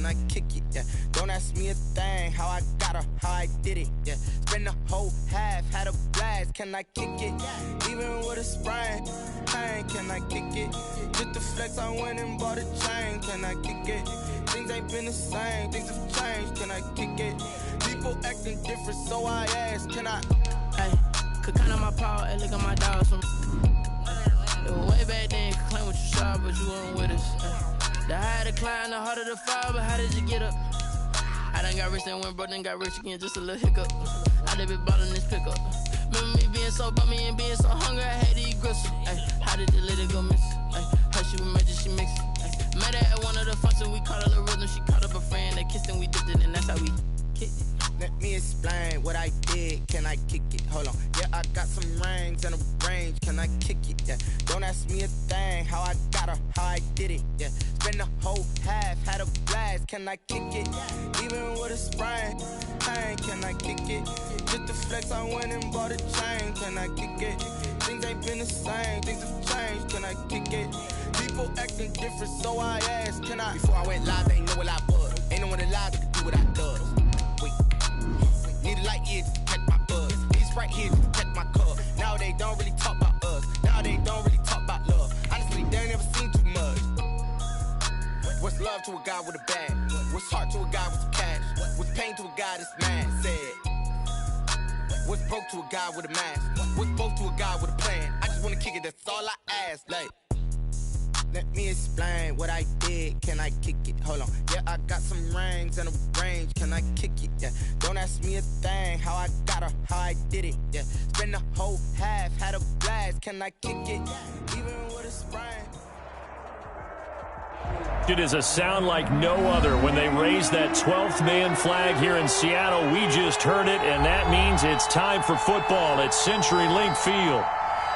can I kick it? Yeah, don't ask me a thing, how I got her, how I did it. Yeah, spend the whole half, had a blast, can I kick it? Even with a sprain, pain, can I kick it? Just the flex, I went and bought a chain, can I kick it? Things ain't been the same, things have changed, can I kick it? People acting different, so I ask, can I? Hey, could count on my power, and look at my dogs from. Way back then, you could claim what you saw, but you weren't with us. The higher the climb, the harder the fall, but how did you get up? I done got rich, then went broke, then got rich again, just a little hiccup. I done been ballin' this pickup. Remember me being so bummy and being so hungry, I had to eat gristle. Ay, how did you let it go miss? Ay, how she was magic, she mixed it. Met her at one of the functions, we caught a little rhythm, she caught up a friend, they kissed and we dipped it, and that's how we kicked it. Let me explain what I did, can I kick it? Hold on, yeah, I got some rings and a range, can I kick it? Yeah, don't ask me a thing, how I got her, how I did it. Yeah, spend the whole half, had a blast, can I kick it? Even with a sprain, pain, can I kick it? Just the flex, I went and bought a chain, can I kick it? Things ain't been the same, things have changed, can I kick it? People acting different, so I asked, can I? Before I went live, they ain't know what I was. Ain't no one alive that could do what I does. Need a light ear to catch my buzz. Need Sprite here to catch my cup. Now they don't really talk about us. Now they don't really talk about love. Honestly, they ain't never seen too much. What's love to a guy with a bag? What's heart to a guy with some cash? What's pain to a guy that's mad? Said. What's broke to a guy with a mask? What's both to a guy with a plan? I just wanna kick it, that's all I ask. Like, let me explain what I did, can I kick it? Hold on, yeah, I got some rings and a range, can I kick it? Yeah, don't ask me a thing, how I got her, how I did it. Yeah, spend the whole half, had a blast, can I kick it? Even with a sprain. It is a sound like no other when they raise that 12th man flag here in Seattle. We just heard it, and that means it's time for football at CenturyLink Field.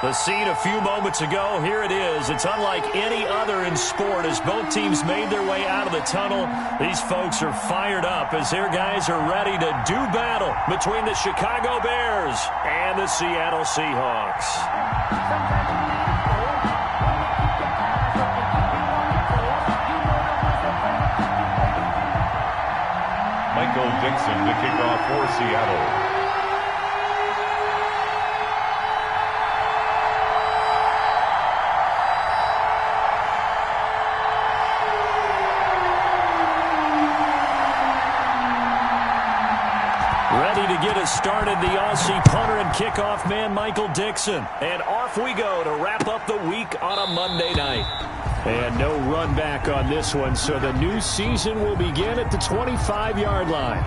The scene a few moments ago, here it is. It's unlike any other in sport as both teams made their way out of the tunnel. These folks are fired up as their guys are ready to do battle between the Chicago Bears and the Seattle Seahawks. Michael Dixon to kick off for Seattle. Ready to get us started, the Aussie punter and kickoff man, Michael Dixon. And off we go to wrap up the week on a Monday night. And no run back on this one, so the new season will begin at the 25-yard line.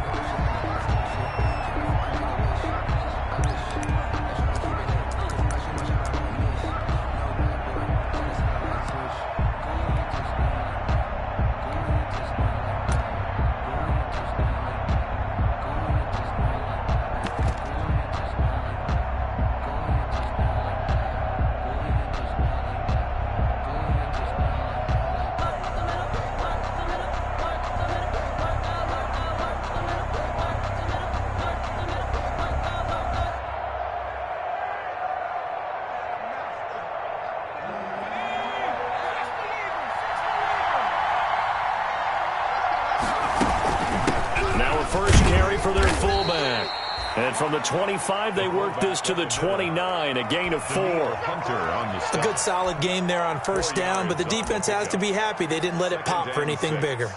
For their fullback. And from the 25, they work this to the 29, a gain of 4. A good solid game there on first down, but the defense has to be happy they didn't let it pop for anything bigger.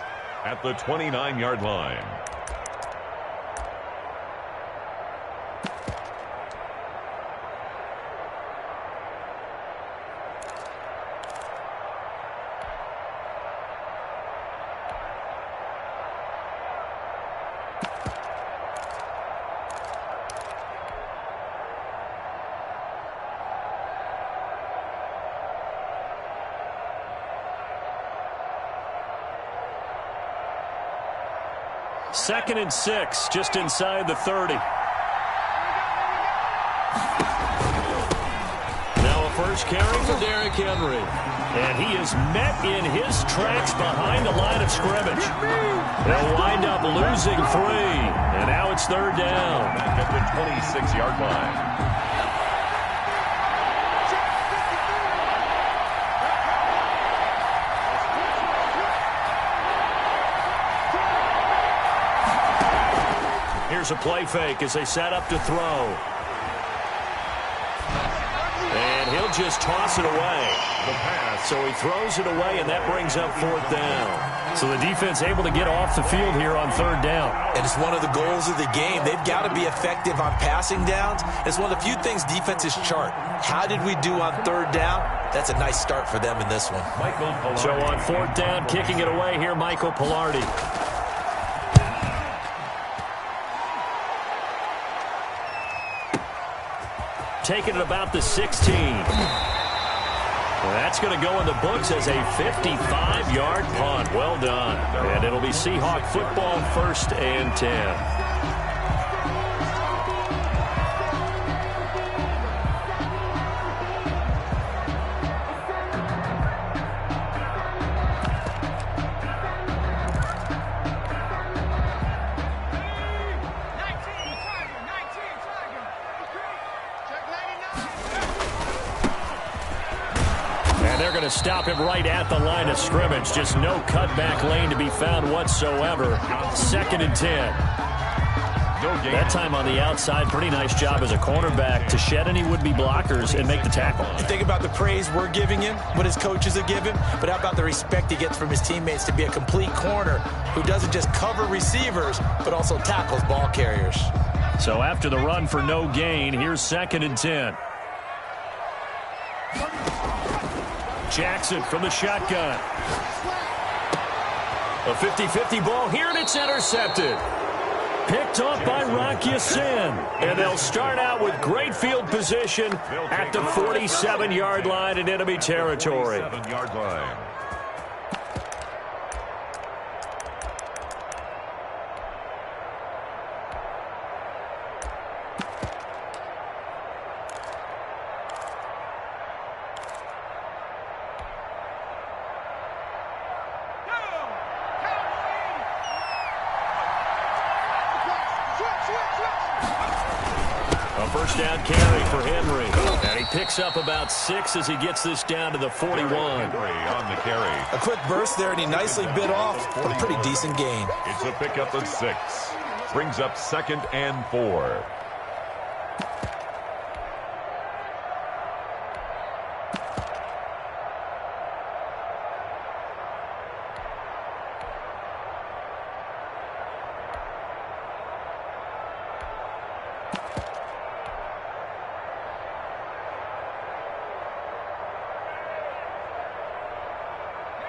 At the 29-yard line. Second and 6, just inside the 30. Now a first carry for Derrick Henry. And he is met in his tracks behind the line of scrimmage. They'll wind up losing 3. And now it's third down. Back at the 26-yard line. Here's a play fake as they set up to throw. And he'll just toss it away. So he throws it away, and that brings up 4th down. So the defense able to get off the field here on 3rd down. And it's one of the goals of the game. They've got to be effective on passing downs. It's one of the few things defenses chart. How did we do on 3rd down? That's a nice start for them in this one. So on 4th down, kicking it away here, Michael Pilardi. Taking it about the 16. Well, that's going to go in the books as a 55-yard punt. Well done. And it'll be Seahawk football, 1st and 10. Stop him right at the line of scrimmage. Just no cutback lane to be found whatsoever. 2nd and 10. That time on the outside, pretty nice job as a cornerback to shed any would-be blockers and make the tackle. You think about the praise we're giving him, what his coaches have given, but how about the respect he gets from his teammates to be a complete corner who doesn't just cover receivers, but also tackles ball carriers. So after the run for no gain, here's 2nd and 10. Jackson from the shotgun. A 50-50 ball here, and it's intercepted. Picked off by Rock Ya-Sin. And they'll start out with great field position at the 47-yard line in enemy territory. 47-yard line. First down carry for Henry. And he picks up about 6 as he gets this down to the 41. Henry on the carry. A quick burst there, and he nicely bit off, but a pretty decent gain. It's a pickup of 6. Brings up 2nd and 4.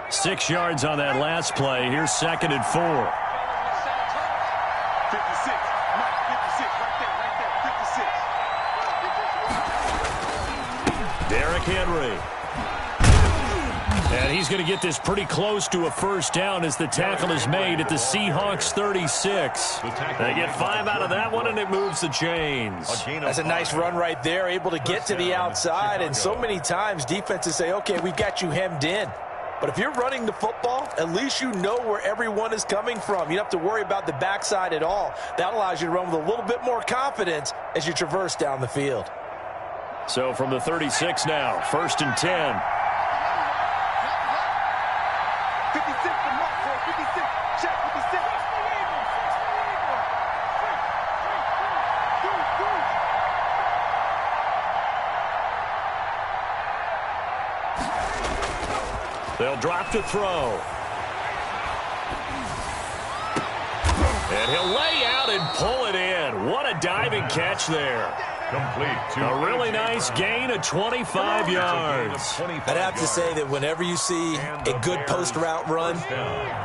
Six yards on that last play. Here's 2nd and 4. 56. Not 56. Right there. 56. Derrick Henry. And he's going to get this pretty close to a first down as the tackle is made at the Seahawks 36. They get 5 out of that one, and it moves the chains. That's a nice run right there, able to get to the outside. And so many times defenses say, okay, we've got you hemmed in. But if you're running the football, at least you know where everyone is coming from. You don't have to worry about the backside at all. That allows you to run with a little bit more confidence as you traverse down the field. So from the 36 now, 1st and 10. 56 to Mark, 56. Check 56. They'll drop to throw. And he'll lay out and pull it in. What a diving catch there. Complete. A really nice gain of 25 yards. I'd have to say that whenever you see a good post route run,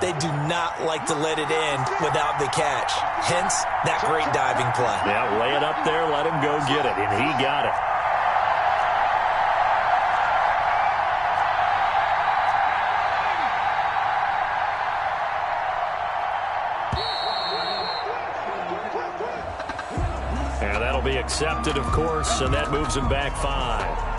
they do not like to let it end without the catch. Hence, that great diving play. Yeah, lay it up there, let him go get it, and he got it. And that'll be accepted, of course, and that moves him back 5.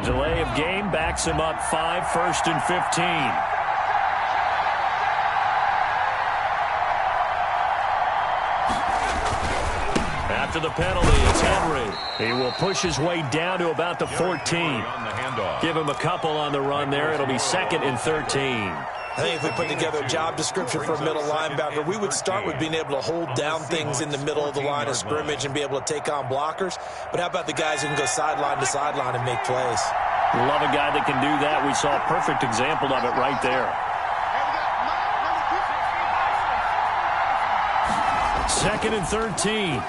delay of game backs him up 5, 1st and 15. After the penalty, it's Henry. He will push his way down to about the 14. Give him a couple on the run there. It'll be 2nd and 13. I think if we put together a job description for a middle linebacker, we would start with being able to hold down things in the middle of the line of scrimmage and be able to take on blockers. But how about the guys who can go sideline to sideline and make plays? Love a guy that can do that. We saw a perfect example of it right there. 2nd and 13.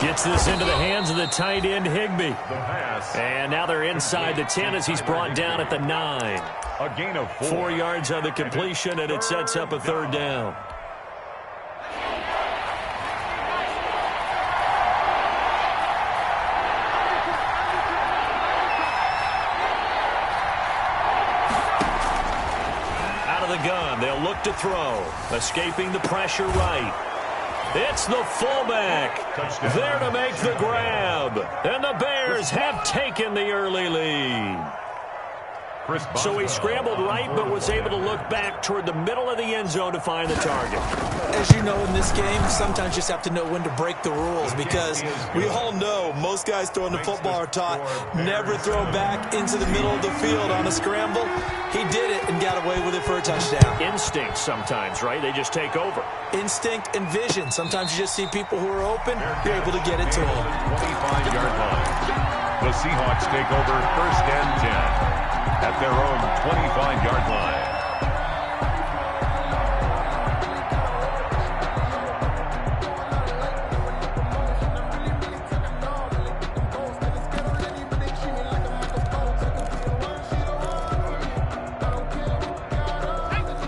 Gets this into the hands of the tight end, Higbee. And now they're inside the 10 as he's brought down at the 9. A gain of 4 yards on the completion, and it sets up a 3rd down. Out of the gun, they'll look to throw. Escaping the pressure right. It's the fullback there to make the grab. And the Bears have taken the early lead. So he scrambled right but was able to look back toward the middle of the end zone to find the target. As you know, in this game, sometimes you just have to know when to break the rules because we all know most guys throwing the football are taught never throw back into the middle of the field on a scramble. He did it and got away with it for a touchdown. Instinct sometimes, right? They just take over. Instinct and vision. Sometimes you just see people who are open, you're able to get it to them. 25-yard line. The Seahawks take over 1st and 10 at their own 25-yard line.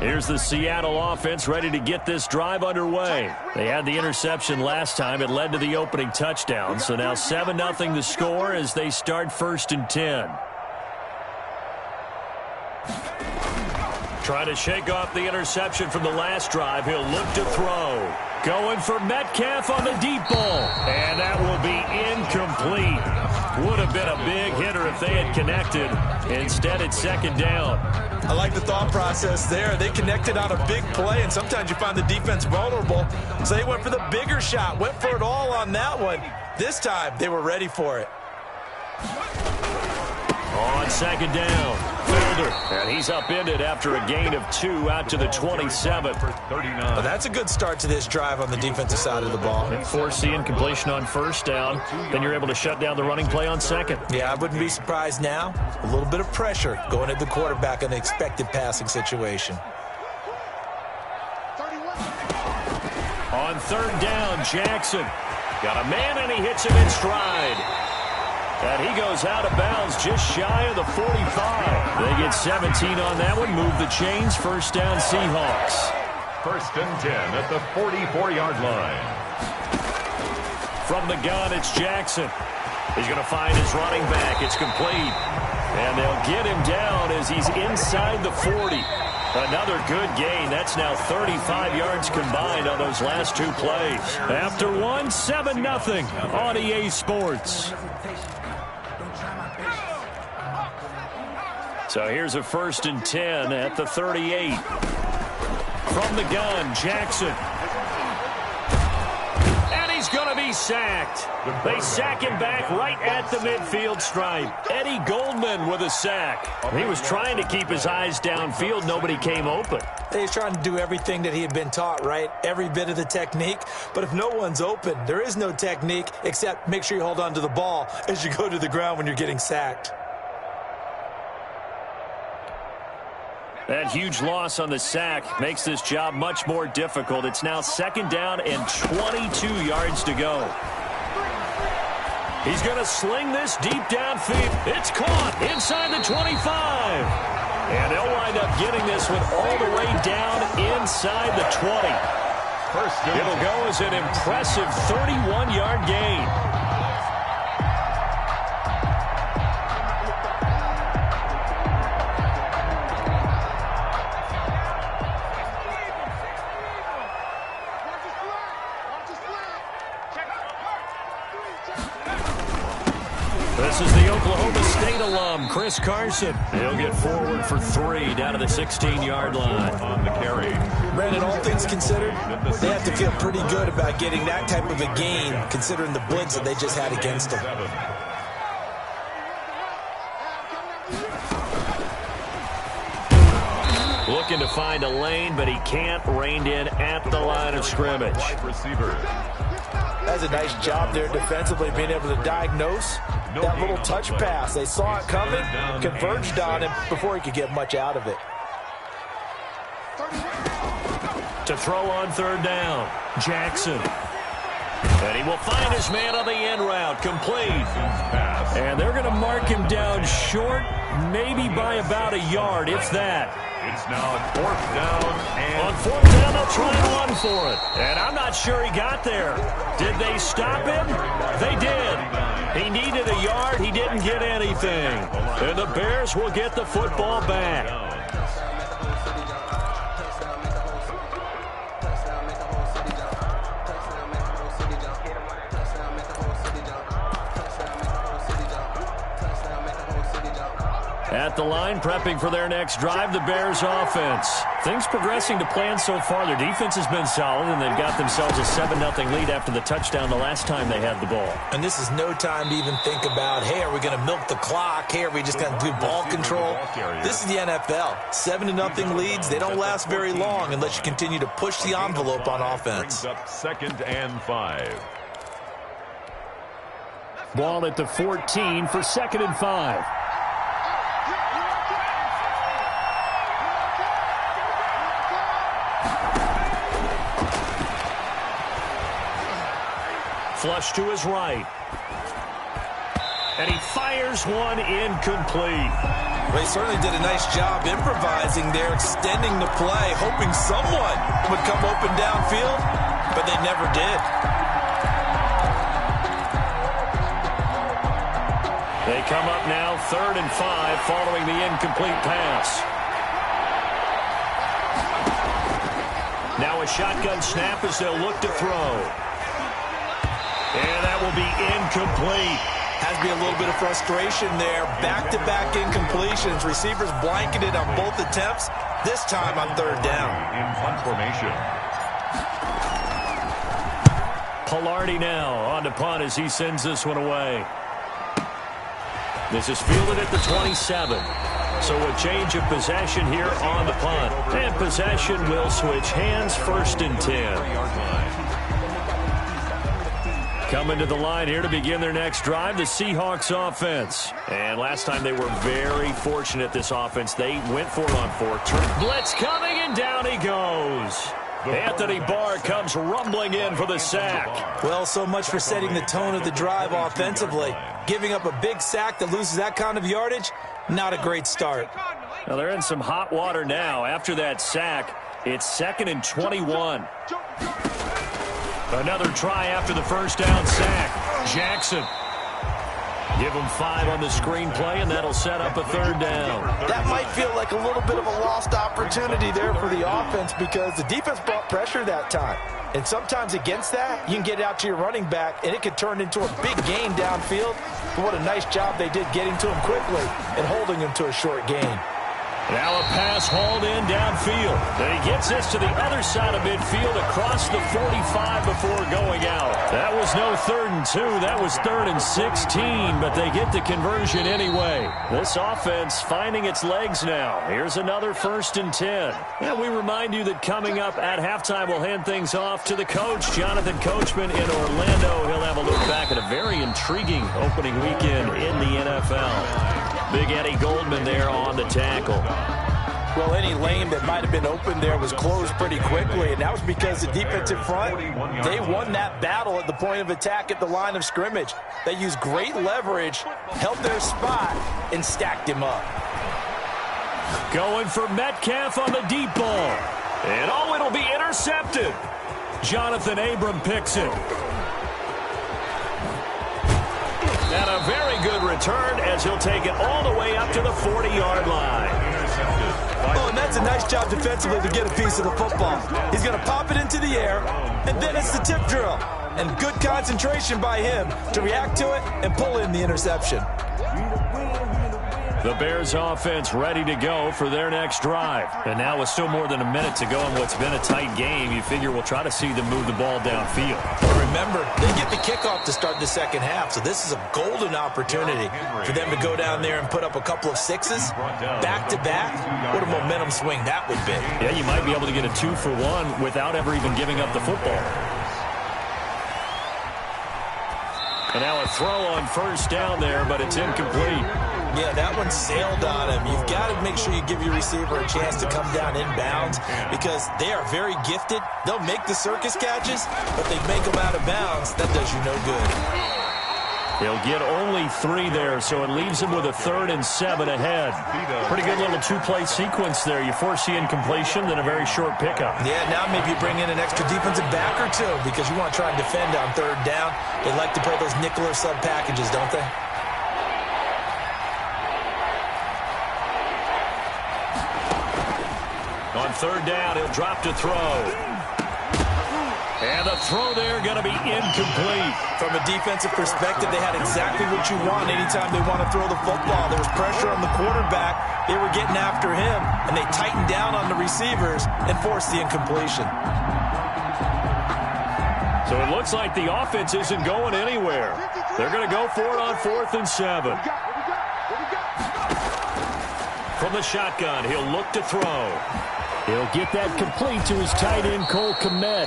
Here's the Seattle offense ready to get this drive underway. They had the interception last time. It led to the opening touchdown. So now 7-0 the score as they start 1st and 10. Trying to shake off the interception from the last drive. He'll look to throw. Going for Metcalf on the deep ball. And that will be incomplete. Would have been a big hitter if they had connected. Instead, it's 2nd down. I like the thought process there. They connected on a big play, and sometimes you find the defense vulnerable. So they went for the bigger shot, went for it all on that one. This time, they were ready for it. On 2nd down, Fielder. And he's upended after a gain of 2 out to the 27. Well, that's a good start to this drive on the defensive side of the ball. Forcing completion on 1st down. Then you're able to shut down the running play on 2nd. Yeah, I wouldn't be surprised now. A little bit of pressure going at the quarterback in an expected passing situation. On 3rd down, Jackson. Got a man, and he hits him in stride. And he goes out of bounds just shy of the 45. They get 17 on that one. Move the chains. 1st down, Seahawks. 1st and 10 at the 44-yard line. From the gun, it's Jackson. He's going to find his running back. It's complete. And they'll get him down as he's inside the 40. Another good gain. That's now 35 yards combined on those last 2 plays. After one, 7-0 on EA Sports. So here's a 1st and 10 at the 38. From the gun, Jackson. And he's going to be sacked. They sack him back right at the midfield stripe. Eddie Goldman with a sack. He was trying to keep his eyes downfield. Nobody came open. He's trying to do everything that he had been taught, right? Every bit of the technique. But if no one's open, there is no technique except make sure you hold on to the ball as you go to the ground when you're getting sacked. That huge loss on the sack makes this job much more difficult. It's now 2nd down and 22 yards to go. He's going to sling this deep downfield. It's caught inside the 25. And they'll wind up getting this one all the way down inside the 20. It'll go as an impressive 31-yard gain. come. Chris Carson. He'll get forward for 3 down to the 16-yard line. On the carry. Brandon, all things considered, they have to feel pretty good about getting that type of a gain, considering the blitz that they just had against them. Looking to find a lane, but he can't. Reined in at the line of scrimmage. That's a nice job there defensively, being able to diagnose that little touch pass. They saw it coming, converged on him before he could get much out of it. To throw on 3rd down, Jackson. And he will find his man on the end route, complete. And they're going to mark him down short, maybe by about a yard, if that. It's now 4th down. And on 4th down, they'll try and run for it. And I'm not sure he got there. Did they stop him? They did. He needed a yard. He didn't get anything. And the Bears will get the football back. At the line, prepping for their next drive, the Bears offense. Things progressing to plan so far. Their defense has been solid, and they've got themselves a 7-0 lead after the touchdown the last time they had the ball. And this is no time to even think about, hey, are we going to milk the clock? Hey, are we just going to do ball control? This is the NFL. 7-0 leads, they don't last very long unless you continue to push the envelope on offense. Brings up 2nd and 5. Ball at the 14 for 2nd and 5. Flush to his right. And he fires one incomplete. Well, he certainly did a nice job improvising there, extending the play, hoping someone would come open downfield, but they never did. They come up now 3rd and 5 following the incomplete pass. Now a shotgun snap as they'll look to throw. And that will be incomplete. Has to be a little bit of frustration there. Back-to-back incompletions. Receivers blanketed on both attempts. This time on 3rd down. In punt formation. Palardy now on to punt as he sends this one away. This is fielded at the 27. So a change of possession here on the punt. And possession will switch hands, 1st and 10. Coming to the line here to begin their next drive, the Seahawks offense. And last time they were very fortunate, this offense. They went for it on 4. Blitz coming, and down he goes. Anthony Barr comes rumbling in for the sack. Well, so much for setting the tone of the drive offensively. Giving up a big sack that loses that kind of yardage, not a great start. Well, they're in some hot water now. After that sack, it's 2nd and 21. Another try after the 1st down sack. Jackson. Give him 5 on the screenplay, and that'll set up a 3rd down. That might feel like a little bit of a lost opportunity there for the offense because the defense brought pressure that time. And sometimes against that, you can get out to your running back, and it could turn into a big gain downfield. But what a nice job they did getting to him quickly and holding him to a short gain. Now a pass hauled in downfield. And he gets this to the other side of midfield across the 45 before going out. That was no 3rd and 2. That was 3rd and 16, but they get the conversion anyway. This offense finding its legs now. Here's another 1st and 10. And we remind you that coming up at halftime, we'll hand things off to the coach, Jonathan Coachman in Orlando. He'll have a look back at a very intriguing opening weekend in the NFL. Big Eddie Goldman there on the tackle. Well, any lane that might have been open there was closed pretty quickly, and that was because the defensive front, they won that battle at the point of attack at the line of scrimmage. They used great leverage, held their spot, and stacked him up. Going for Metcalf on the deep ball. And it'll be intercepted. Jonathan Abram picks it. And a very good return as he'll take it all the way up to the 40-yard line. Oh, and that's a nice job defensively to get a piece of the football. He's going to pop it into the air, and then it's the tip drill. And good concentration by him to react to it and pull in the interception. The Bears offense ready to go for their next drive. And now with still more than a minute to go in what's been a tight game, you figure we'll try to see them move the ball downfield. Remember, they get the kickoff to start the second half, so this is a golden opportunity for them to go down there and put up a couple of sixes back-to-back. What a momentum swing that would be. Yeah, you might be able to get a 2-for-1 without ever even giving up the football. And now a throw on first down there, but it's incomplete. Yeah, that one sailed on him. You've got to make sure you give your receiver a chance to come down inbounds because they are very gifted. They'll make the circus catches, but they make them out of bounds. That does you no good. He'll get only 3 there, so it leaves him with a 3rd and 7 ahead. Pretty good little 2-play sequence there. You force the incompletion, then a very short pickup. Yeah, now maybe you bring in an extra defensive back or two because you want to try and defend on 3rd down. They like to play those nickel or sub packages, don't they? On 3rd down, he'll drop to throw. And the throw there going to be incomplete. From a defensive perspective, they had exactly what you want anytime they want to throw the football. There was pressure on the quarterback. They were getting after him, and they tightened down on the receivers and forced the incompletion. So it looks like the offense isn't going anywhere. They're going to go for it on 4th and 7. From the shotgun, he'll look to throw. He'll get that complete to his tight end, Cole Kmet.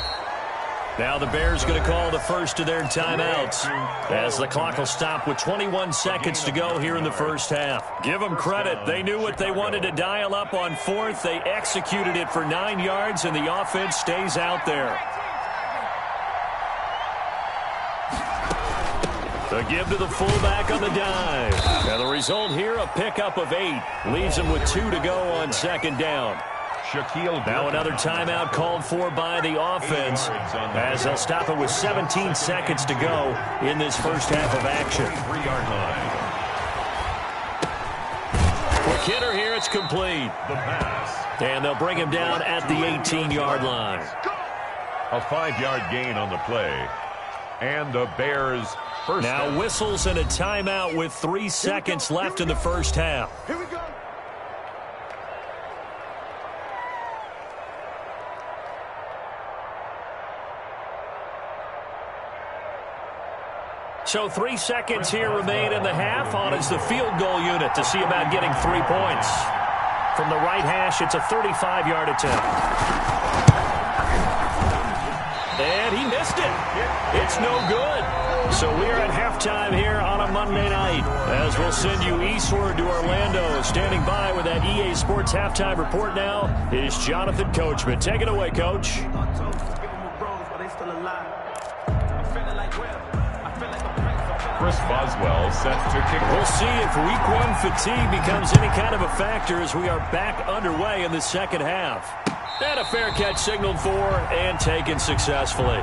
Now the Bears going to call the first of their timeouts as the clock will stop with 21 seconds to go here in the first half. Give them credit. They knew what they wanted to dial up on 4th. They executed it for 9 yards, and the offense stays out there. The give to the fullback on the dive. And the result here, a pickup of 8. Leaves him with 2 to go on 2nd down. Now another timeout called for by the offense as they'll stop it with 17 seconds to go in this first half of action. Quick hitter here, it's complete. And they'll bring him down at the 18-yard line. A 5-yard gain on the play. And the Bears first now down. Whistles and a timeout with 3 seconds left in the first half. Here we go. So 3 seconds here remain in the half. On is the field goal unit to see about getting 3 points. From the right hash, it's a 35-yard attempt. And he missed it. It's no good. So we are at halftime here on a Monday night as we'll send you eastward to Orlando. Standing by with that EA Sports halftime report now is Jonathan Coachman. Take it away, Coach. Chris Boswell set to kick. We'll see if week 1 fatigue becomes any kind of a factor as we are back underway in the second half. And a fair catch signaled for and taken successfully.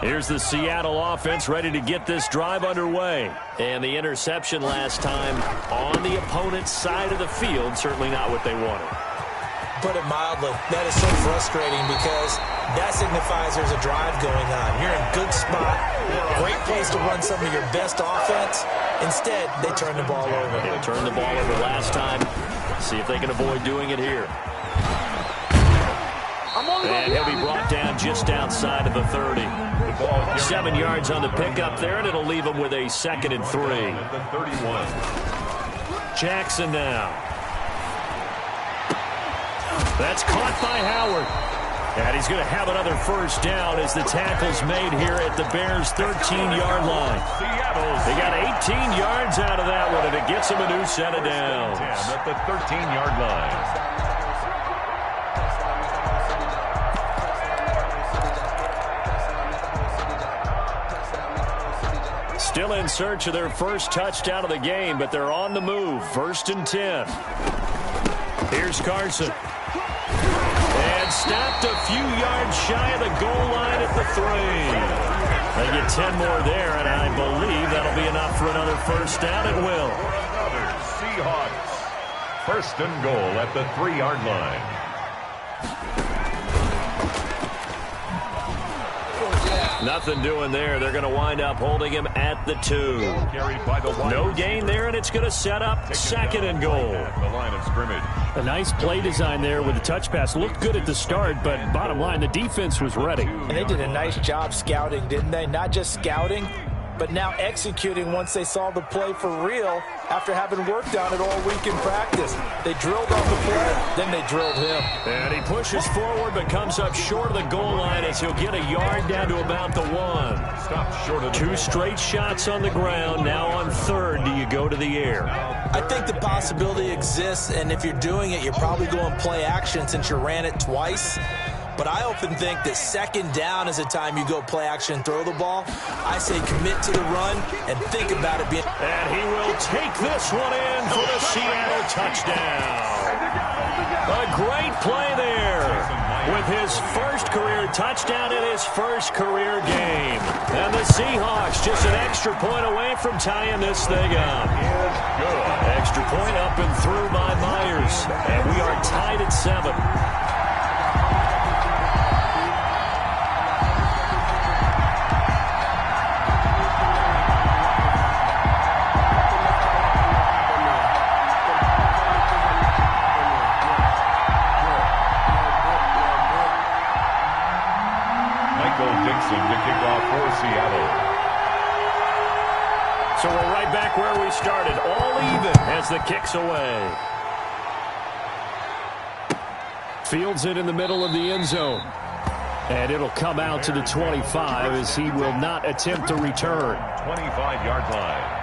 Here's the Seattle offense ready to get this drive underway. And the interception last time on the opponent's side of the field, certainly not what they wanted. Put it mildly, that is so frustrating because that signifies there's a drive going on. You're in a good spot, great place to run some of your best offense. Instead, they turn the ball over. They turned the ball over last time. See if they can avoid doing it here. And he'll be brought down just outside of the 30. 7 yards on the pickup there, and it'll leave him with a 2nd and 3. Jackson now. That's caught by Howard. And he's going to have another first down as the tackle's made here at the Bears' 13-yard line. They got 18 yards out of that one, and it gets them a new set of downs. At the 13-yard line. Still in search of their first touchdown of the game, but they're on the move. 1st and 10. Here's Carson. And stopped a few yards shy of the goal line at the 3. They get 10 more there, and I believe that'll be enough for another first down. It will. Seahawks. First and goal at the 3-yard line. Nothing doing there. They're going to wind up holding him at the 2. No gain there, and it's going to set up second and goal. The line of scrimmage. A nice play design there with the touch pass. Looked good at the start, but bottom line, the defense was ready. And they did a nice job scouting, didn't they? Not just scouting, but now executing once they saw the play for real after having worked on it all week in practice. They drilled on the play, then they drilled him. And he pushes forward but comes up short of the goal line as he'll get a yard down to about the 1. Stop short of the 2 straight shots on the ground. Now on third, do you go to the air? I think the possibility exists, and if you're doing it, you're probably going play action since you ran it twice. But I often think that second down is the time you go play action and throw the ball. I say commit to the run and think about it being... And he will take this one in for the Seattle touchdown. A great play there with his first career touchdown in his first career game. And the Seahawks just an extra point away from tying this thing up. Extra point up and through by Myers. And we are tied at 7. to kick off for Seattle. So we're right back where we started, all even as the kick's away. Fields it in the middle of the end zone. And it'll come out to the 25 as he will not attempt to return. 25-yard line.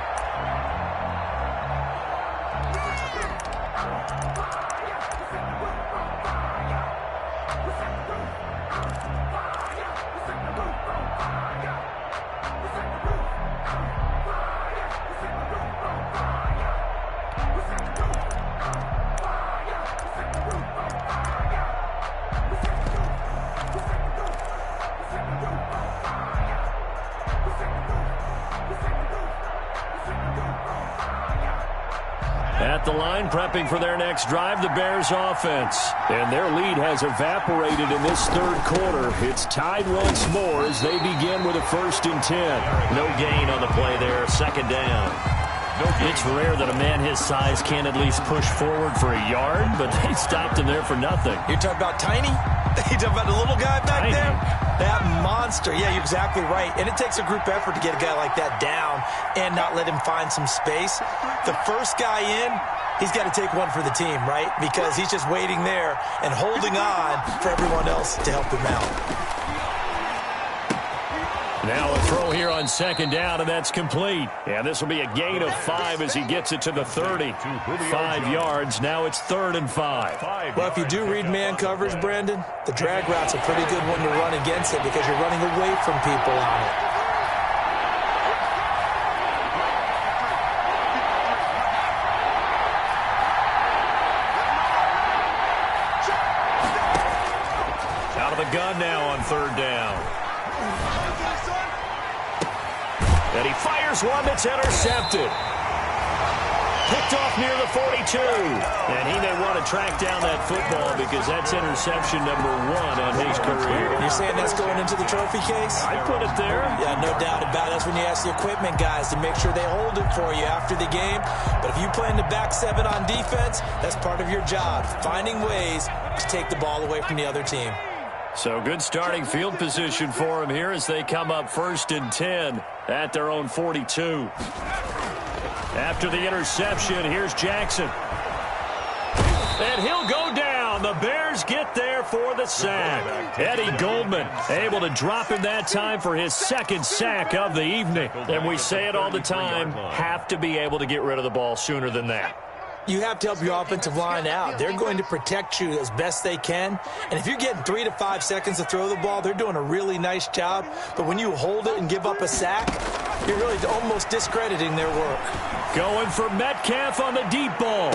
At the line, prepping for their next drive, the Bears offense. And their lead has evaporated in this third quarter. It's tied once more as they begin with a 1st and 10. No gain on the play there, second down. It's rare that a man his size can't at least push forward for a yard, but they stopped him there for nothing. You're talking about Tiny? You're talking about the little guy back Tiny. there? That monster. Yeah, you're exactly right. And it takes a group effort to get a guy like that down and not let him find some space. The first guy in, he's got to take one for the team, right? Because he's just waiting there and holding on for everyone else to help him out. Now a throw here on second down, and that's complete. Yeah, this will be a gain of 5 as he gets it to the 30. 5 yards. Now it's 3rd and 5. Well, if you do read man coverage, Brandon, the drag route's a pretty good one to run against it because you're running away from people on it. Out of the gun now on 3rd down. And he fires one that's intercepted. Picked off near the 42. And he may want to track down that football because that's interception number 1 on his career. You're saying that's going into the trophy case? I'd put it there. Yeah, no doubt about it. That's when you ask the equipment guys to make sure they hold it for you after the game. But if you play in the back 7 on defense, that's part of your job, finding ways to take the ball away from the other team. So good starting field position for him here as they come up 1st and 10 at their own 42. After the interception, here's Jackson. And he'll go down. The Bears get there for the sack. Eddie Goldman able to drop him that time for his 2nd sack of the evening. And we say it all the time, have to be able to get rid of the ball sooner than that. You have to help your offensive line out. They're going to protect you as best they can. And if you're getting 3 to 5 seconds to throw the ball, they're doing a really nice job. But when you hold it and give up a sack, you're really almost discrediting their work. Going for Metcalf on the deep ball.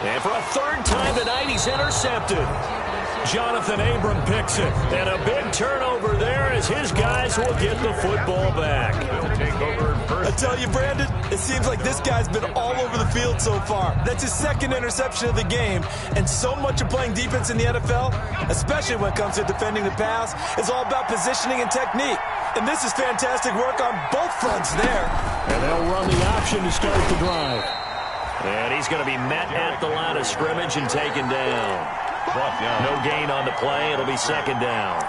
And for a 3rd time tonight, he's intercepted. Jonathan Abram picks it. And a big turnover there as his guys will get the football back. I tell you, Brandon, it seems like this guy's been all over the field so far. That's his second interception of the game. And so much of playing defense in the NFL, especially when it comes to defending the pass, is all about positioning and technique. And this is fantastic work on both fronts there. And they'll run the option to start the drive. And he's going to be met at the line of scrimmage and taken down. No gain on the play. It'll be second down.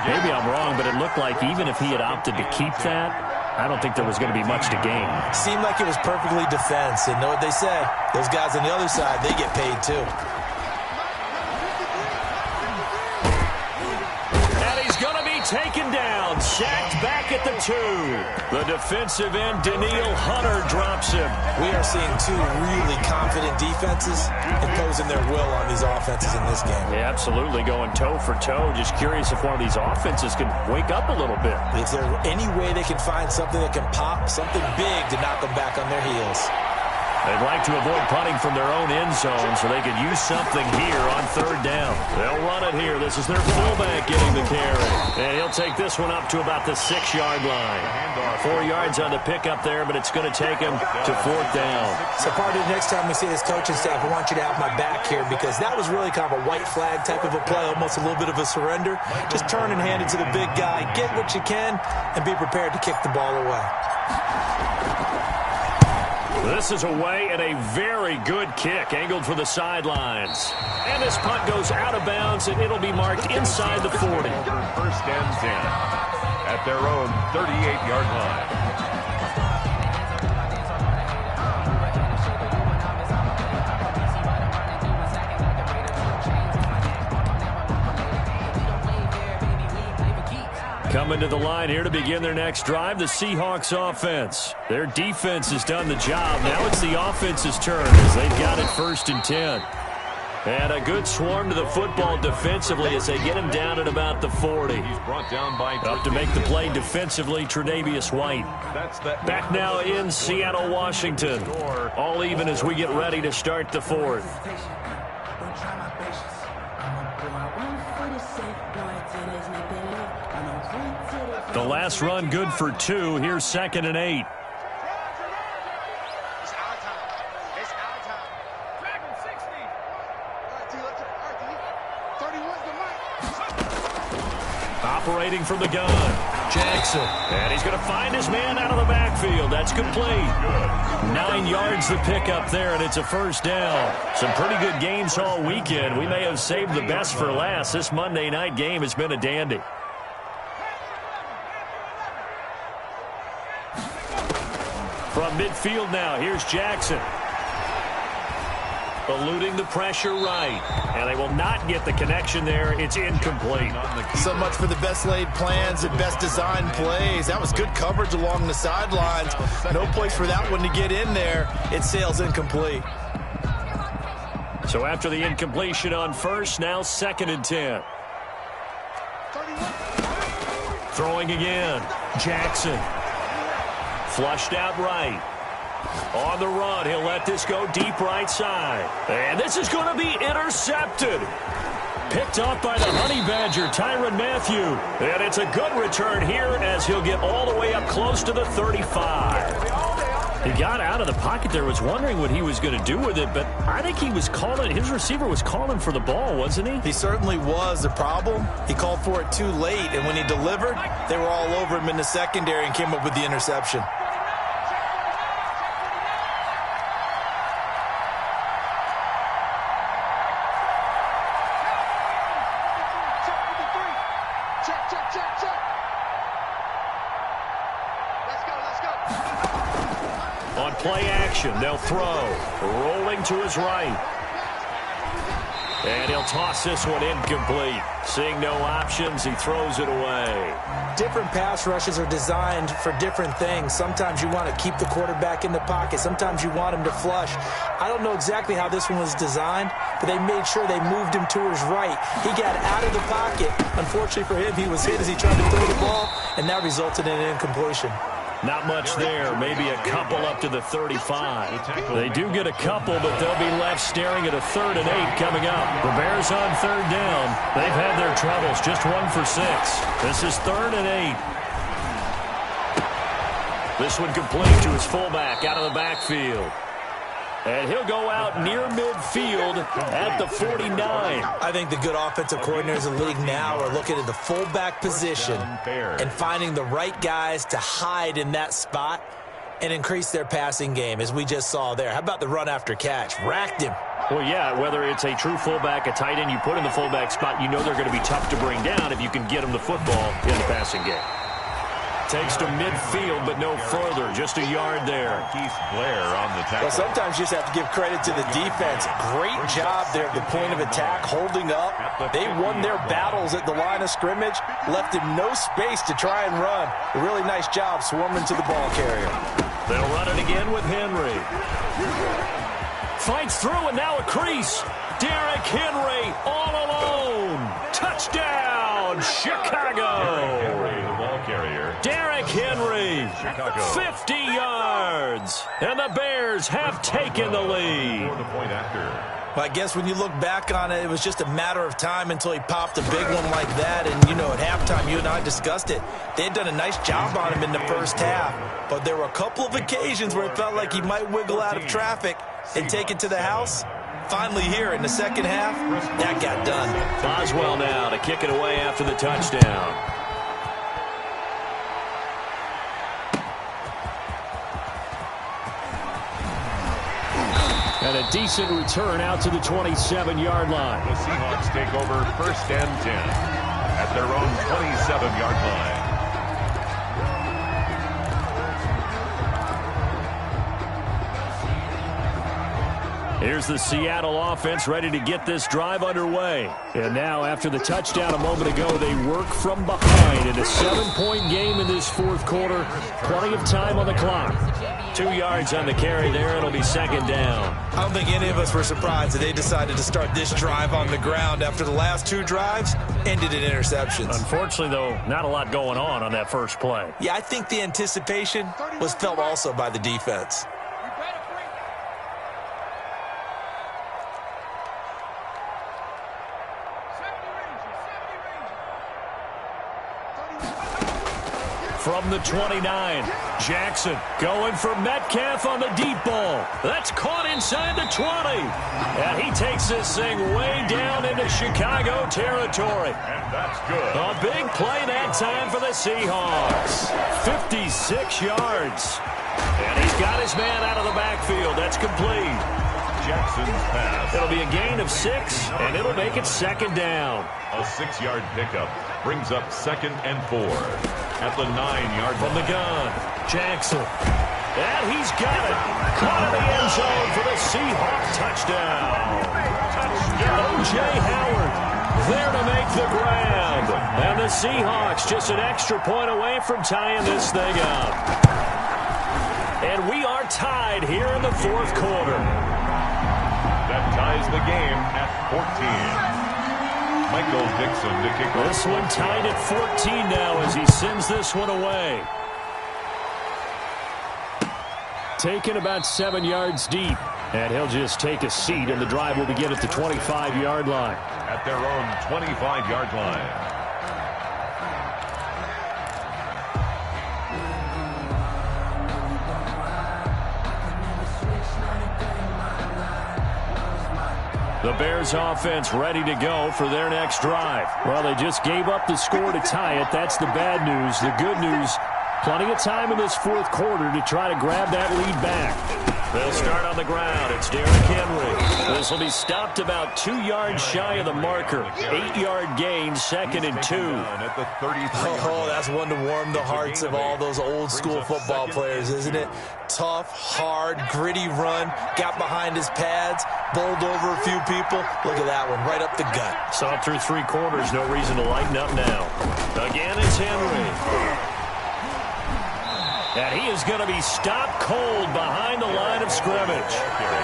Maybe I'm wrong, but it looked like even if he had opted to keep that, I don't think there was going to be much to gain. Seemed like it was perfectly defense. And know what they say? Those guys on the other side, they get paid too. And he's going to be taken down. Sacked back at the 2. The defensive end, Daniil Hunter, drops him. We are seeing two really confident defenses imposing their will on these offenses in this game. Yeah, absolutely, going toe for toe. Just curious if one of these offenses can wake up a little bit. Is there any way they can find something that can pop, something big to knock them back on their heels? They'd like to avoid punting from their own end zone so they could use something here on third down. They'll run it here. This is their fullback getting the carry. And he'll take this one up to about the 6-yard line. 4 yards on the pickup there, but it's going to take him to fourth down. So, Party, next time we see this coaching staff, I want you to have my back here because that was really kind of a white flag type of a play, almost a little bit of a surrender. Just turn and hand it to the big guy, get what you can, and be prepared to kick the ball away. This is away and a very good kick, angled for the sidelines. And this punt goes out of bounds, and it'll be marked inside the 40. First and 10 at their own 38-yard line. Coming to the line here to begin their next drive, the Seahawks offense. Their defense has done the job. Now it's the offense's turn as they've got it first and 10. And a good swarm to the football defensively as they get him down at about the 40. He's brought down by Up to make the play defensively, Tre'Davious White. Back now in Seattle, Washington. All even as we get ready to start the fourth. The last run good for 2. Here's 2nd and 8. Operating from the gun, Jackson. And he's going to find his man out of the backfield. That's complete. 9 yards to pick up there, and it's a first down. Some pretty good games all weekend. We may have saved the best for last. This Monday night game has been a dandy. From midfield now, here's Jackson. Eluding the pressure right. And they will not get the connection there. It's incomplete. So much for the best laid plans and best designed plays. That was good coverage along the sidelines. No place for that one to get in there. It sails incomplete. So after the incompletion on first, now 2nd and 10. Throwing again. Jackson. Flushed out right. On the run, he'll let this go deep right side. And this is going to be intercepted. Picked off by the Honey Badger, Tyrann Mathieu. And it's a good return here as he'll get all the way up close to the 35. He got out of the pocket there, was wondering what he was going to do with it, but I think he was calling, his receiver was calling for the ball, wasn't he? He certainly was. The problem, he called for it too late, and when he delivered, they were all over him in the secondary and came up with the interception. On play action, they'll throw. Rolling to his right. And he'll toss this one incomplete. Seeing no options, he throws it away. Different pass rushes are designed for different things. Sometimes you want to keep the quarterback in the pocket. Sometimes you want him to flush. I don't know exactly how this one was designed, but they made sure they moved him to his right. He got out of the pocket. Unfortunately for him, he was hit as he tried to throw the ball, and that resulted in an incompletion. Not much there, maybe a couple up to the 35. They do get a couple, but they'll be left staring at a 3rd and 8 coming up. The Bears on 3rd down. They've had their troubles, just 1 for 6. This is 3rd and 8. This one complete to his fullback out of the backfield. And he'll go out near midfield at the 49. I think the good offensive coordinators in the league now are looking at the fullback position and finding the right guys to hide in that spot and increase their passing game, as we just saw there. How about the run after catch? Racked him. Well, yeah, whether it's a true fullback, a tight end you put in the fullback spot, you know they're going to be tough to bring down if you can get them the football in the passing game. Takes to midfield, but no further. Just a yard there. Keith Blair on the tackle. Well, sometimes you just have to give credit to the defense. Great job there at the point of attack, holding up. They won their battles at the line of scrimmage, left him no space to try and run. A really nice job swarming to the ball carrier. They'll run it again with Henry. Fights through, and now a crease. Derrick Henry all alone. Touchdown, Chicago. Derrick Henry, 50 yards, and the Bears have taken the lead. Well, I guess when you look back on it, it was just a matter of time until he popped a big one like that. And, you know, at halftime, you and I discussed it. They had done a nice job on him in the first half. But there were a couple of occasions where it felt like he might wiggle out of traffic and take it to the house. Finally here in the second half, that got done. Boswell now to kick it away after the touchdown. And a decent return out to the 27-yard line. The Seahawks take over 1st and 10 at their own 27-yard line. Here's the Seattle offense ready to get this drive underway. And now, after the touchdown a moment ago, they work from behind in a 7-point game in this 4th quarter. Plenty of time on the clock. 2 yards on the carry there. It'll be 2nd down. I don't think any of us were surprised that they decided to start this drive on the ground after the last 2 drives ended in interceptions. Unfortunately, though, not a lot going on that first play. Yeah, I think the anticipation was felt also by the defense. From the 29, Jackson going for Metcalf on the deep ball. That's caught inside the 20. And he takes this thing way down into Chicago territory. And that's good. A big play that time for the Seahawks. 56 yards. And he's got his man out of the backfield. That's complete. Jackson's pass. It'll be a gain of 6, and it'll make it 2nd down. A 6-yard pickup brings up 2nd and 4 at the 9-yard from the gun. Jackson. And he's got it. Caught in the end zone for the Seahawk touchdown. O.J. Howard there to make the grab. And the Seahawks just an extra point away from tying this thing up. And we are tied here in the 4th quarter. That ties the game at 14. Michael Dixon to kick off. This one tied at 14 now as he sends this one away. Taken about 7 yards deep. And he'll just take a seat, and the drive will begin at the 25-yard line. At their own 25-yard line. The Bears offense ready to go for their next drive. Well, they just gave up the score to tie it. That's the bad news. The good news, plenty of time in this 4th quarter to try to grab that lead back. They'll start on the ground. It's Derrick Henry. This will be stopped about 2 yards shy of the marker. 8-yard gain, 2nd and 2. Oh, that's one to warm the hearts of all those old school football players, isn't it? Tough, hard, gritty run. Got behind his pads, bowled over a few people. Look at that one, right up the gut. Saw it through 3 quarters. No reason to lighten up now. Again, it's Henry. And he is going to be stopped cold behind the line of scrimmage.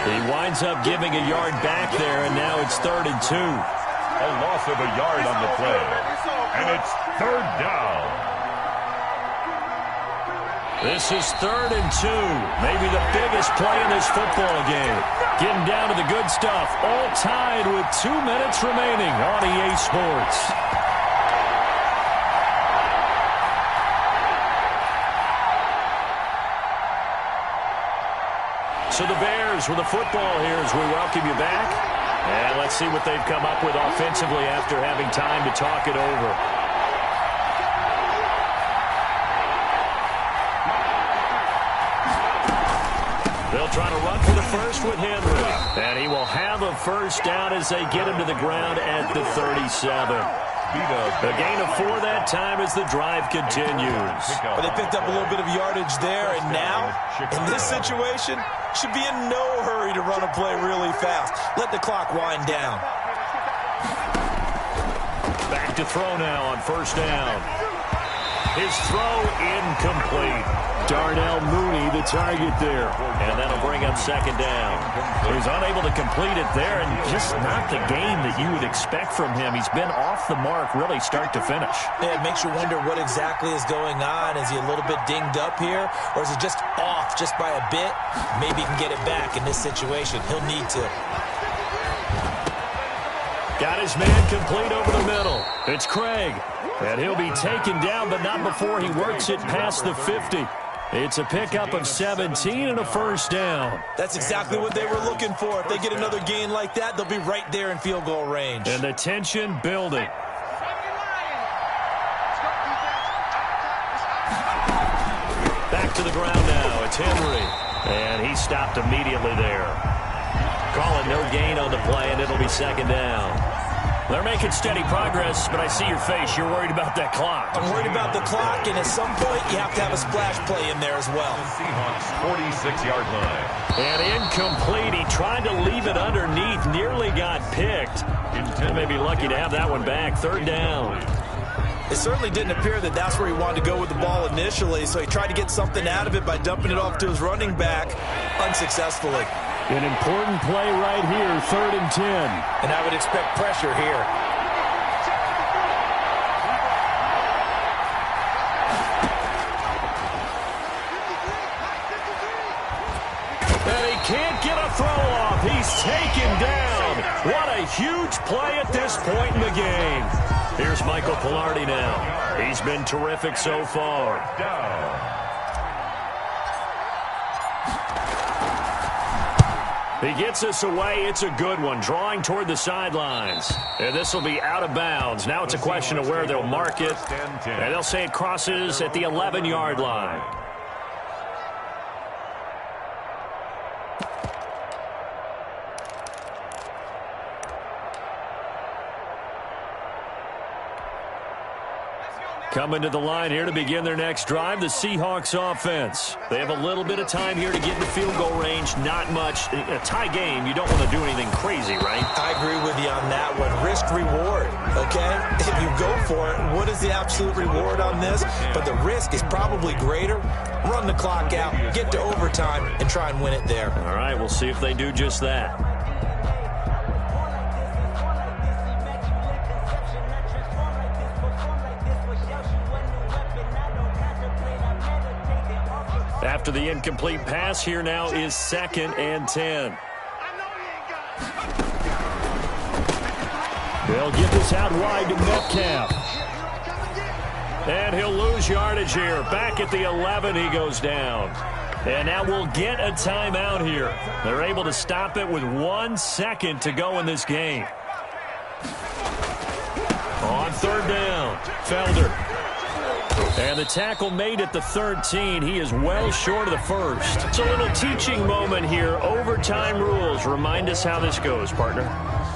He winds up giving a yard back there, and now it's 3rd and 2. A loss of a yard on the play. And it's 3rd down. This is 3rd and 2. Maybe the biggest play in this football game. Getting down to the good stuff. All tied with 2 minutes remaining on EA Sports. So the Bears with the football here as we welcome you back. And let's see what they've come up with offensively after having time to talk it over. They'll try to run for the first with Henry. And he will have a first down as they get him to the ground at the 37. A gain of 4 that time as the drive continues. But they picked up a little bit of yardage there, and now, in this situation, should be in no hurry to run a play really fast. Let the clock wind down. Back to throw now on first down. His throw incomplete. Darnell Mooney the target there. And that'll bring up second down. He's unable to complete it there, and just not the game that you would expect from him. He's been off the mark really start to finish. Yeah, it makes you wonder what exactly is going on. Is he a little bit dinged up here, or is he just off just by a bit? Maybe he can get it back in this situation. He'll need to. Got his man complete over the middle. It's Craig. And he'll be taken down, but not before he works it past the 50. It's a pickup of 17 and a first down. That's exactly what they were looking for. If they get another gain like that, they'll be right there in field goal range. And the tension building. Back to the ground now. It's Henry. And he stopped immediately there. Calling no gain on the play, and it'll be second down. They're making steady progress, but I see your face. You're worried about that clock. I'm worried about the clock, and at some point, you have to have a splash play in there as well. Seahawks 46-yard line. And incomplete. He tried to leave it underneath. Nearly got picked. They may be lucky to have that one back. Third down. It certainly didn't appear that that's where he wanted to go with the ball initially, so he tried to get something out of it by dumping it off to his running back unsuccessfully. An important play right here, 3rd and 10. And I would expect pressure here. And he can't get a throw off. He's taken down. What a huge play at this point in the game. Here's Michael Pilardi now. He's been terrific so far. He gets us away. It's a good one. Drawing toward the sidelines. And this will be out of bounds. Now it's a question of where they'll mark it. And they'll say it crosses at the 11-yard line. Coming to the line here to begin their next drive, the Seahawks offense. They have a little bit of time here to get in the field goal range. Not much. A tie game, you don't want to do anything crazy, right? I agree with you on that one. Risk-reward, okay? If you go for it, what is the absolute reward on this? But the risk is probably greater. Run the clock out, get to overtime, and try and win it there. All right, we'll see if they do just that. After the incomplete pass, here now is 2nd and 10. They'll get this out wide to Metcalf. And he'll lose yardage here. Back at the 11, he goes down. And now we'll get a timeout here. They're able to stop it with 1 second to go in this game. On 3rd down, Felder. And the tackle made at the 13. He is well short of the first. It's a little teaching moment here. Overtime rules. Remind us how this goes, partner.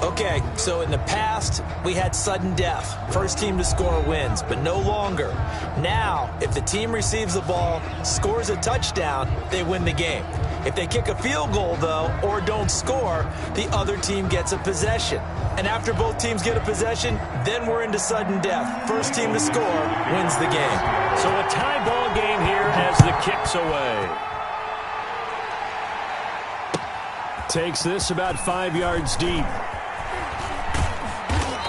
Okay, so in the past, we had sudden death. First team to score wins, but no longer. Now, if the team receives the ball, scores a touchdown, they win the game. If they kick a field goal, though, or don't score, the other team gets a possession. And after both teams get a possession, then we're into sudden death. First team to score wins the game. So a tie ball game here as the kick's away. Takes this about 5 yards deep.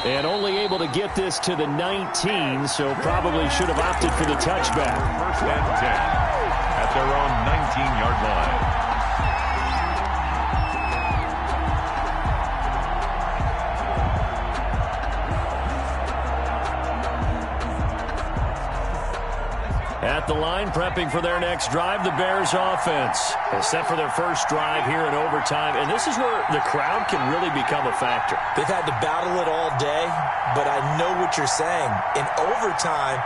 And only able to get this to the 19, so probably should have opted for the touchback. 1st and 10. their own 19-yard line. At the line, prepping for their next drive, the Bears offense. They're set for their first drive here in overtime, and this is where the crowd can really become a factor. They've had to battle it all day, but I know what you're saying. In overtime,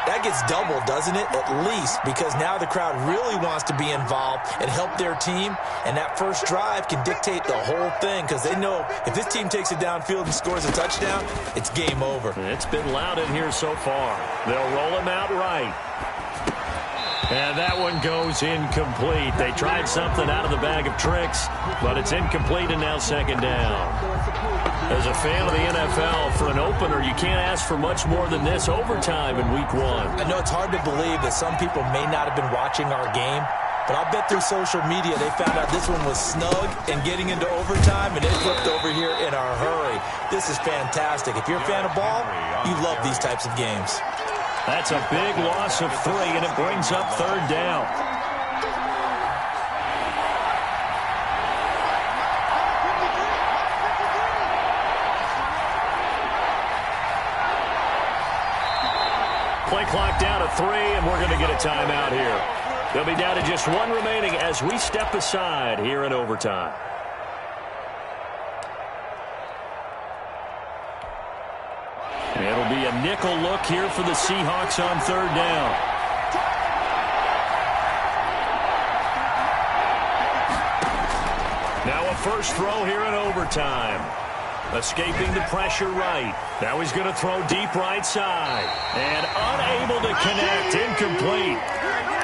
that gets doubled, doesn't it? At least, because now the crowd really wants to be involved and help their team, and that first drive can dictate the whole thing because they know if this team takes it downfield and scores a touchdown, it's game over. It's been loud in here so far. They'll roll him out right. And that one goes incomplete. They tried something out of the bag of tricks, but it's incomplete and now second down. As a fan of the NFL, for an opener, you can't ask for much more than this overtime in week 1. I know it's hard to believe that some people may not have been watching our game, but I'll bet through social media they found out this one was snug and getting into overtime, and they flipped over here in a hurry. This is fantastic. If you're a fan of ball, you love these types of games. That's a big loss of 3, and it brings up third down. Play clock down to 3, and we're going to get a timeout here. They'll be down to just 1 remaining as we step aside here in overtime. It'll be a nickel look here for the Seahawks on third down. Now a first throw here in overtime. Escaping the pressure right. Now he's going to throw deep right side. And unable to connect. Incomplete.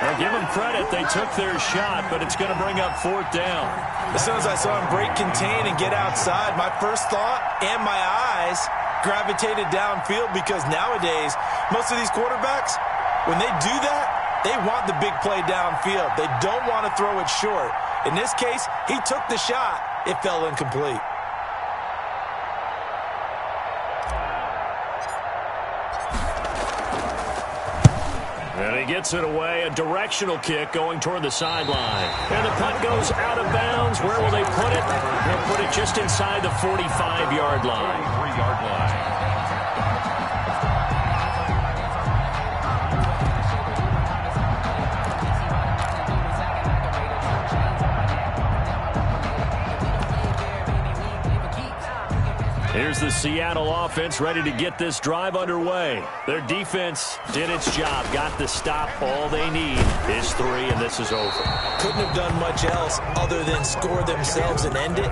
I'll give them credit. They took their shot, but it's going to bring up fourth down. As soon as I saw him break contain and get outside, my first thought and my eyes gravitated downfield because nowadays, most of these quarterbacks, when they do that, they want the big play downfield. They don't want to throw it short. In this case, he took the shot. It fell incomplete. And he gets it away, a directional kick going toward the sideline. And the punt goes out of bounds. Where will they put it? They'll put it just inside the 45-yard line. 43-yard line. Here's the Seattle offense ready to get this drive underway. Their defense did its job, got the stop. All they need is 3, and this is over. Couldn't have done much else other than score themselves and end it,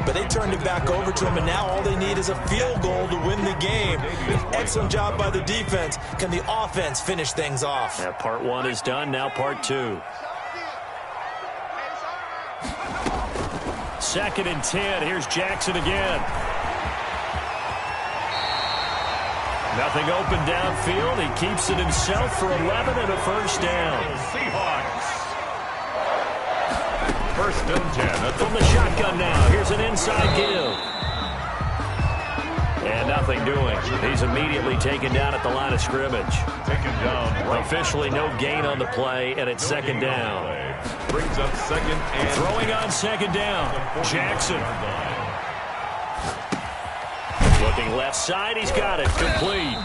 but they turned it back over to them, and now all they need is a field goal to win the game. Excellent job by the defense. Can the offense finish things off? Yeah, part 1 is done, now part 2. 2nd and 10, here's Jackson again. Nothing open downfield. He keeps it himself for 11 and a first down. Seahawks. 1st and 10. From the shotgun now. Here's an inside give. And nothing doing. He's immediately taken down at the line of scrimmage. Taken down. Right. Officially no gain on the play, and it's 2nd down. Brings up 2nd and... Throwing on 2nd down. Jackson. Looking left side, he's got it. Complete.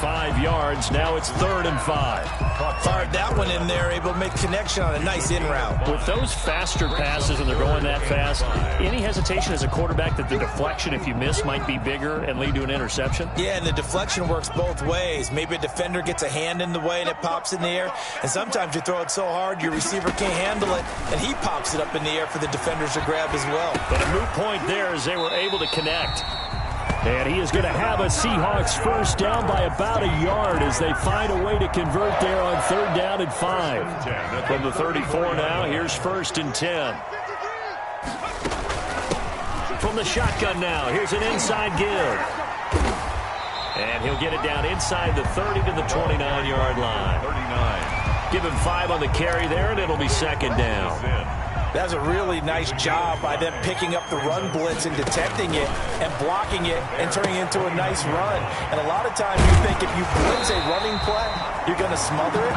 5 yards. Now it's 3rd and 5. Fired that one in there, able to make connection on a nice in route. With those faster passes and they're going that fast, any hesitation as a quarterback that the deflection, if you miss, might be bigger and lead to an interception? Yeah, and the deflection works both ways. Maybe a defender gets a hand in the way and it pops in the air, and sometimes you throw it so hard your receiver can't handle it, and he pops it up in the air for the defenders to grab as well. But a moot point there as they were able to connect. And he is going to have a Seahawks first down by about a yard as they find a way to convert there on 3rd down and 5. From the 34 now, here's 1st and 10. From the shotgun now, here's an inside give. And he'll get it down inside the 30 to the 29-yard line. 39. Give him 5 on the carry there, and it'll be 2nd down. That's a really nice job by them picking up the run blitz and detecting it and blocking it and turning it into a nice run. And a lot of times you think if you blitz a running play, you're going to smother it.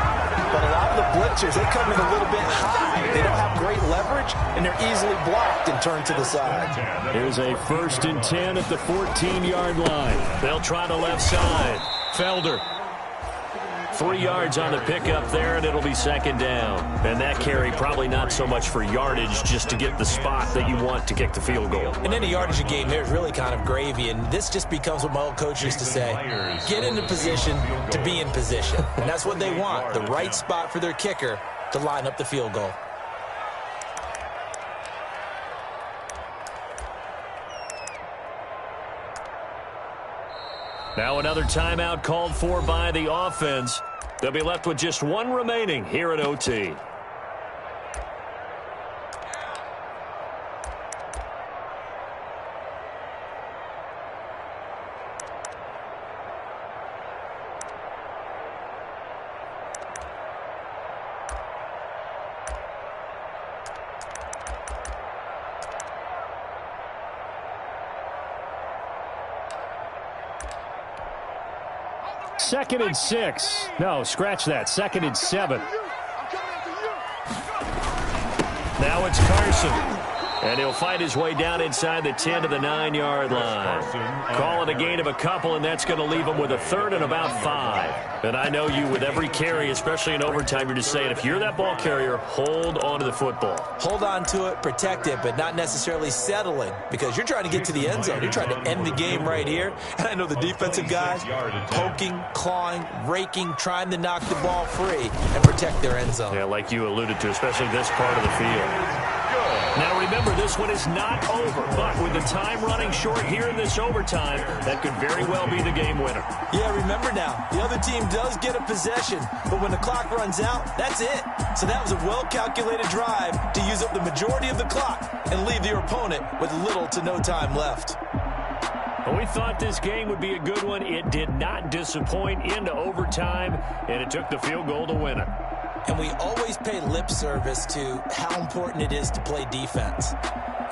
But a lot of the blitzers, they come in a little bit high. They don't have great leverage, and they're easily blocked and turned to the side. Here's a 1st and 10 at the 14-yard line. They'll try the left side. Felder. 3 yards on the pickup there, and it'll be 2nd down. And that carry probably not so much for yardage, just to get the spot that you want to kick the field goal. And any yardage game there is really kind of gravy, and this just becomes what my old coach used to say, get into position to be in position. And that's what they want, the right spot for their kicker to line up the field goal. Now another timeout called for by the offense. They'll be left with just 1 remaining here at OT. Second and 6. No, scratch that. 2nd and 7. Now it's Carson. And he'll fight his way down inside the 10 to the 9-yard line. Call it a gain of a couple, and that's going to leave him with a 3rd and about 5. And I know you, with every carry, especially in overtime, you're just saying, if you're that ball carrier, hold on to the football. Hold on to it, protect it, but not necessarily settling, because you're trying to get to the end zone. You're trying to end the game right here. And I know the defensive guys poking, clawing, raking, trying to knock the ball free and protect their end zone. Yeah, like you alluded to, especially this part of the field. Now remember, this one is not over, but with the time running short here in this overtime, that could very well be the game winner. Yeah, remember now, the other team does get a possession, but when the clock runs out, that's it. So that was a well-calculated drive to use up the majority of the clock and leave your opponent with little to no time left. Well, we thought this game would be a good one. It did not disappoint into overtime, and it took the field goal to win it. And we always pay lip service to how important it is to play defense.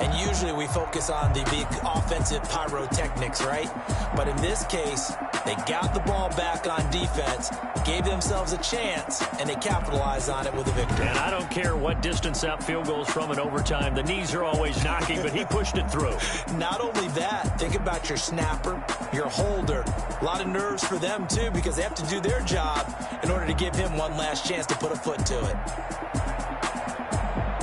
And usually we focus on the big offensive pyrotechnics, right? But in this case, they got the ball back on defense, gave themselves a chance, and they capitalized on it with a victory. And I don't care what distance that field goes from in overtime. The knees are always knocking, but he pushed it through. Not only that, think about your snapper, your holder. A lot of nerves for them, too, because they have to do their job in order to give him one last chance to put a foot to it.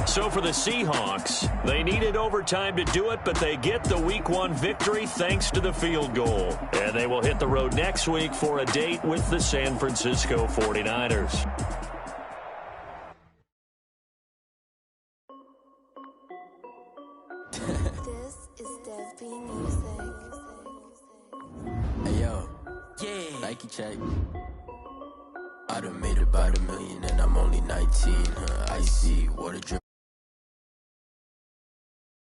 So for the Seahawks, they needed overtime to do it, but they get the Week 1 victory thanks to the field goal. And they will hit the road next week for a date with the San Francisco 49ers. This is Dev B Music. Hey yo, yeah, Nike check. I done made about $1 million and I'm only 19. Icy water drip.